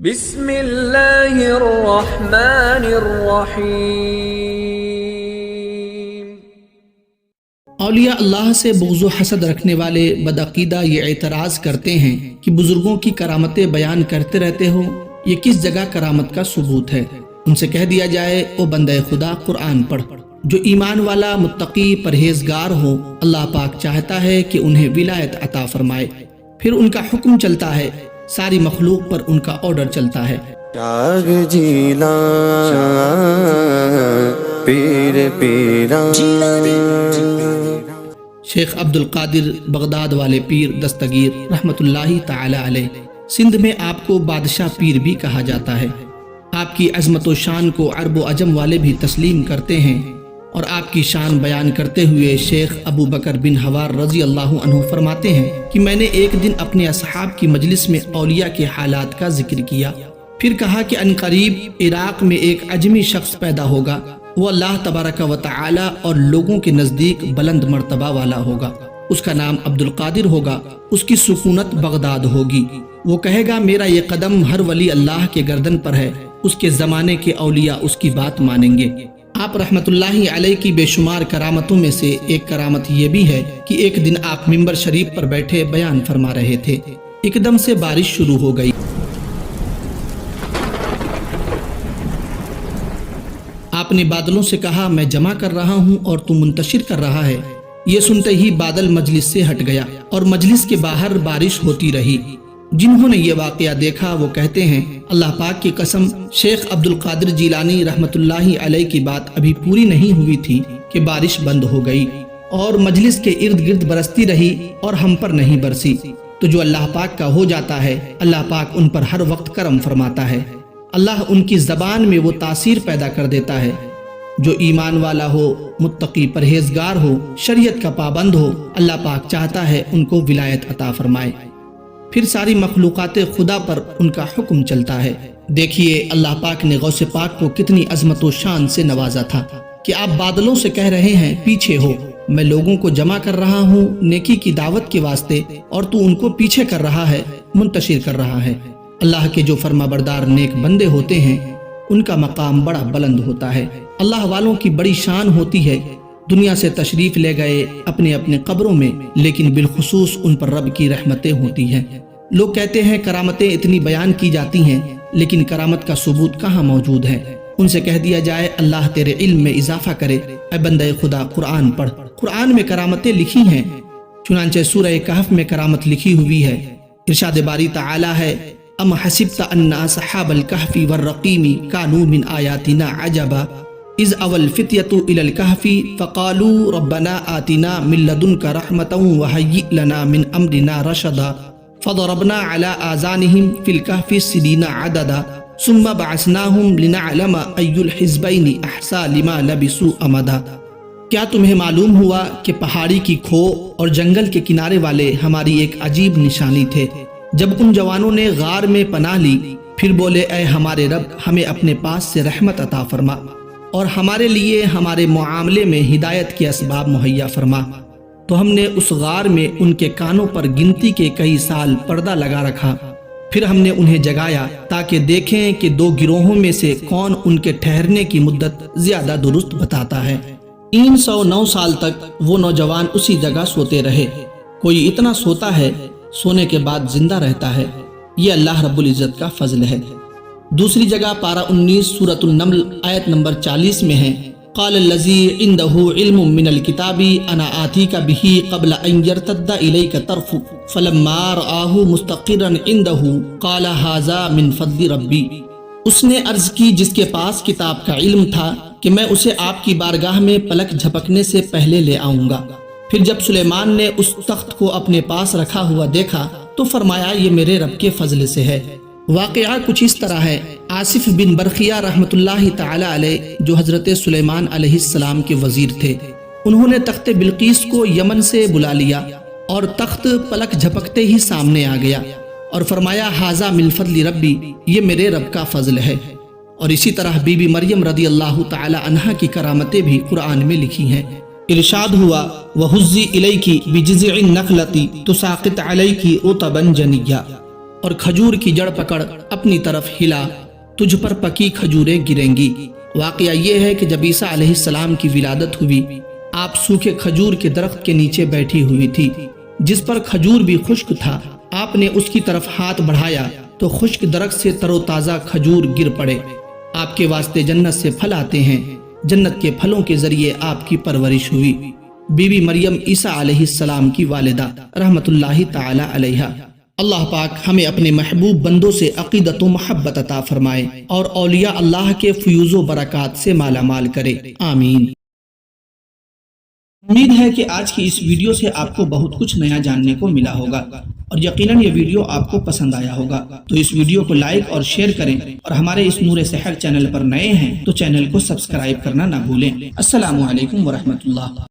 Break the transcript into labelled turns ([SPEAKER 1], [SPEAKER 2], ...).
[SPEAKER 1] بسم اللہ الرحمن الرحیم۔
[SPEAKER 2] اولیاء اللہ سے بغض و حسد رکھنے والے بدعقیدہ یہ اعتراض کرتے ہیں کہ بزرگوں کی کرامتیں بیان کرتے رہتے ہو، یہ کس جگہ کرامت کا ثبوت ہے؟ ان سے کہہ دیا جائے، او بندہ خدا قرآن پڑھ۔ جو ایمان والا متقی پرہیزگار ہو، اللہ پاک چاہتا ہے کہ انہیں ولایت عطا فرمائے، پھر ان کا حکم چلتا ہے، ساری مخلوق پر ان کا آرڈر چلتا ہے۔
[SPEAKER 3] جاگ جیلا پیر پیران،
[SPEAKER 2] شیخ عبد القادر بغداد والے پیر دستگیر رحمت اللہ تعالی علیہ، سندھ میں آپ کو بادشاہ پیر بھی کہا جاتا ہے۔ آپ کی عظمت و شان کو عرب و عجم والے بھی تسلیم کرتے ہیں، اور آپ کی شان بیان کرتے ہوئے شیخ ابو بکر بن حوار رضی اللہ عنہ فرماتے ہیں کہ میں نے ایک دن اپنے اصحاب کی مجلس میں اولیاء کے حالات کا ذکر کیا، پھر کہا کہ عنقریب عراق میں ایک عجمی شخص پیدا ہوگا، وہ اللہ تبارک و تعالی اور لوگوں کے نزدیک بلند مرتبہ والا ہوگا، اس کا نام عبد القادر ہوگا، اس کی سکونت بغداد ہوگی، وہ کہے گا میرا یہ قدم ہر ولی اللہ کے گردن پر ہے، اس کے زمانے کے اولیاء اس کی بات مانیں گے۔ آپ رحمت اللہ علیہ کی بے شمار کرامتوں میں سے ایک کرامت یہ بھی ہے کہ ایک دن آپ ممبر شریف پر بیٹھے بیان فرما رہے تھے، ایک دم سے بارش شروع ہو گئی۔ آپ نے بادلوں سے کہا میں جمع کر رہا ہوں اور تو منتشر کر رہا ہے۔ یہ سنتے ہی بادل مجلس سے ہٹ گیا اور مجلس کے باہر بارش ہوتی رہی۔ جنہوں نے یہ واقعہ دیکھا وہ کہتے ہیں اللہ پاک کی قسم، شیخ عبد القادر جیلانی رحمت اللہ علیہ کی بات ابھی پوری نہیں ہوئی تھی کہ بارش بند ہو گئی اور مجلس کے ارد گرد برستی رہی اور ہم پر نہیں برسی۔ تو جو اللہ پاک کا ہو جاتا ہے، اللہ پاک ان پر ہر وقت کرم فرماتا ہے، اللہ ان کی زبان میں وہ تاثیر پیدا کر دیتا ہے۔ جو ایمان والا ہو، متقی پرہیزگار ہو، شریعت کا پابند ہو، اللہ پاک چاہتا ہے ان کو ولایت عطا فرمائے، پھر ساری مخلوقات خدا پر ان کا حکم چلتا ہے۔ دیکھیے اللہ پاک نے غوث پاک کو کتنی عظمت و شان سے نوازا تھا کہ آپ بادلوں سے کہہ رہے ہیں پیچھے ہو، میں لوگوں کو جمع کر رہا ہوں نیکی کی دعوت کے واسطے، اور تو ان کو پیچھے کر رہا ہے، منتشر کر رہا ہے۔ اللہ کے جو فرما بردار نیک بندے ہوتے ہیں ان کا مقام بڑا بلند ہوتا ہے، اللہ والوں کی بڑی شان ہوتی ہے۔ دنیا سے تشریف لے گئے اپنے اپنے قبروں میں، لیکن بالخصوص ان پر رب کی رحمتیں ہوتی ہیں۔ لوگ کہتے ہیں کرامتیں اتنی بیان کی جاتی ہیں، لیکن کرامت کا ثبوت کہاں موجود ہے؟ ان سے کہہ دیا جائے اللہ تیرے علم میں اضافہ کرے، اے بندہ خدا قرآن پڑھ۔ قرآن میں کرامتیں لکھی ہیں، چنانچہ سورہ کہف میں کرامت لکھی ہوئی ہے۔ ارشاد باری تعالی ہے ام حسبت ان اصحاب الکہف والرقیم کانوا من آیاتنا عجبا اذ اول الفتیۃ الی الکہف فقالوا ربنا آتنا من لدنک رحمۃ وہیئ لنا من امرنا رشدا فضربنا على آذانهم في الكهف سنين عددا ثم بعثناهم لنعلم أي الحزبين أحصى لما لبثوا أمدا۔ کیا تمہیں معلوم ہوا کہ پہاڑی کی کھو اور جنگل کے کنارے والے ہماری ایک عجیب نشانی تھے؟ جب ان جوانوں نے غار میں پناہ لی، پھر بولے اے ہمارے رب ہمیں اپنے پاس سے رحمت عطا فرما اور ہمارے لیے ہمارے معاملے میں ہدایت کے اسباب مہیا فرما، تو ہم نے اس غار میں ان کے کانوں پر گنتی کے کئی سال پردہ لگا رکھا، پھر ہم نے انہیں جگایا تاکہ دیکھیں کہ دو گروہوں میں سے کون ان کے ٹھہرنے کی مدت زیادہ درست بتاتا ہے۔ 309 سال تک وہ نوجوان اسی جگہ سوتے رہے۔ کوئی اتنا سوتا ہے، سونے کے بعد زندہ رہتا ہے، یہ اللہ رب العزت کا فضل ہے۔ دوسری جگہ پارہ 19 سورۃ النمل آیت نمبر 40 میں ہے قال الذی عنده علم من الکتاب انا آتیک به قبل ان يرتد الیک طرفک فلما رآہ مستقرا عنده قال هذا من فضل ربی۔ اس نے عرض کی جس کے پاس کتاب کا علم تھا کہ میں اسے آپ کی بارگاہ میں پلک جھپکنے سے پہلے لے آؤں گا۔ پھر جب سلیمان نے اس تخت کو اپنے پاس رکھا ہوا دیکھا تو فرمایا یہ میرے رب کے فضل سے ہے۔ واقعہ کچھ اس طرح ہے، آصف بن برخیہ رحمت اللہ تعالی علیہ جو حضرت سلیمان علیہ السلام کے وزیر تھے، انہوں نے تخت بلقیس کو یمن سے بلا لیا اور تخت پلک جھپکتے ہی سامنے آ گیا اور فرمایا ھذا من فضل ربی، یہ میرے رب کا فضل ہے۔ اور اسی طرح بی بی مریم رضی اللہ تعالی عنہا کی کرامتیں بھی قرآن میں لکھی ہیں۔ ارشاد ہوا وَهُزِّي إِلَيْكِ بِجِذْعِ النَّخْلَةِ تُسَاقِطْ عَلَيْكِ رُطَبًا جَنِيًّا۔ اور کھجور کی جڑ پکڑ اپنی طرف ہلا، تجھ پر پکی کھجوریں گریں گی۔ واقعہ یہ ہے کہ جب عیسیٰ علیہ السلام کی ولادت ہوئی، آپ سوکھے کھجور کے درخت کے نیچے بیٹھی ہوئی تھی جس پر کھجور بھی خشک تھا۔ آپ نے اس کی طرف ہاتھ بڑھایا تو خشک درخت سے تر و تازہ کھجور گر پڑے۔ آپ کے واسطے جنت سے پھل آتے ہیں، جنت کے پھلوں کے ذریعے آپ کی پرورش ہوئی۔ بی بی مریم عیسیٰ علیہ السلام کی والدہ رحمت اللہ تعالی علیہا۔ اللہ پاک ہمیں اپنے محبوب بندوں سے عقیدت و محبت عطا فرمائے اور اولیاء اللہ کے فیوز و برکات سے مالا مال کرے، آمین۔ امید ہے کہ آج کی اس ویڈیو سے آپ کو بہت کچھ نیا جاننے کو ملا ہوگا اور یقیناً یہ ویڈیو آپ کو پسند آیا ہوگا، تو اس ویڈیو کو لائک اور شیئر کریں، اور ہمارے اس نور سحر چینل پر نئے ہیں تو چینل کو سبسکرائب کرنا نہ بھولیں۔ السلام علیکم ورحمۃ اللہ۔